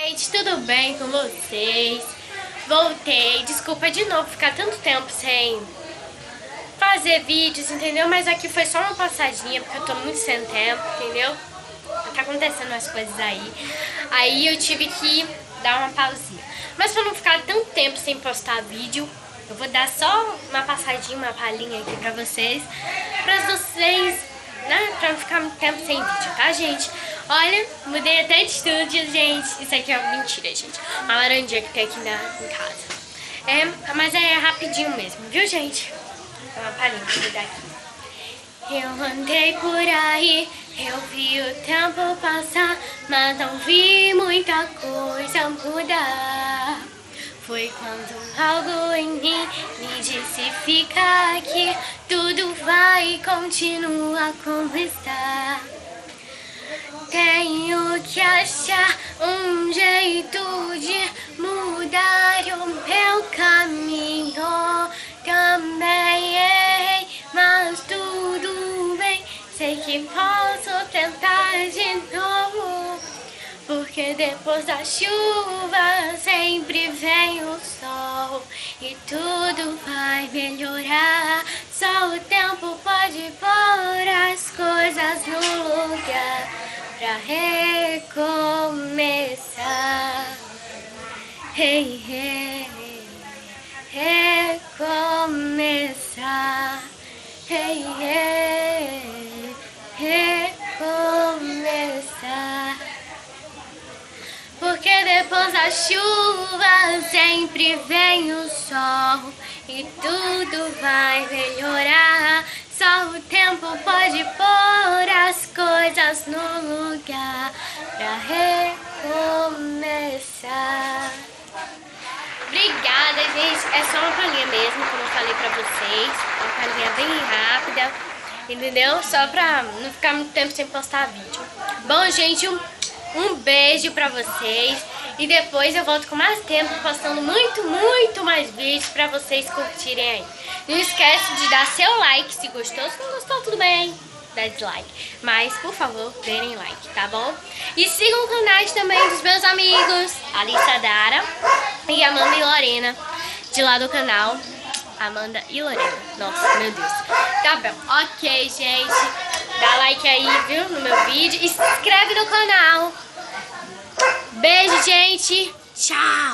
Gente, tudo bem com vocês? Voltei, desculpa de novo ficar tanto tempo sem fazer vídeos, entendeu? Mas aqui foi só uma passadinha, porque eu tô muito sem tempo, entendeu? Tá acontecendo umas coisas aí eu tive que dar uma pausinha. Mas pra não ficar tanto tempo sem postar vídeo, eu vou dar só uma passadinha, uma palhinha aqui pra vocês, né, pra não ficar muito tempo sem vídeo, tá, gente? Olha, mudei até de estúdio, gente. Isso aqui é mentira, gente. Uma laranjinha que tem aqui em casa. Mas é rapidinho mesmo, viu, gente? É uma palhinha que eu vou dar aqui. Eu andei por aí, eu vi o tempo passar, mas não vi muita coisa mudar. Foi quando algo em mim me disse fica aqui, tudo vai continuar como está. Tenho que achar um jeito de mudar o meu caminho. Também errei, mas tudo bem, sei que posso tentar de novo. Porque depois da chuva sempre vem o sol e tudo vai melhorar. Só o tempo pode pôr as coisas no lugar pra recomeçar. Hey, hey, recomeçar. Hey, hey, recomeçar. Porque depois da chuva sempre vem o sol e tudo vai melhorar. Só o tempo pode pôr as coisas no lugar pra recomeçar. Obrigada, gente. É só uma palhinha mesmo, como eu falei pra vocês. Uma palhinha bem rápida, entendeu? Só pra não ficar muito tempo sem postar vídeo. Bom, gente, um beijo pra vocês. E depois eu volto com mais tempo, postando muito mais vídeos pra vocês curtirem aí. Não esquece de dar seu like se gostou. Se não gostou, tudo bem, dá dislike. Mas, por favor, deem like, tá bom? E sigam os canais também dos meus amigos, Alissa Dara e Amanda e Lorena, de lá do canal Amanda e Lorena. Nossa, meu Deus. Tá bom, ok, gente. Dá like aí, viu, no meu vídeo. E se inscreve no canal. Beijo, gente. Tchau.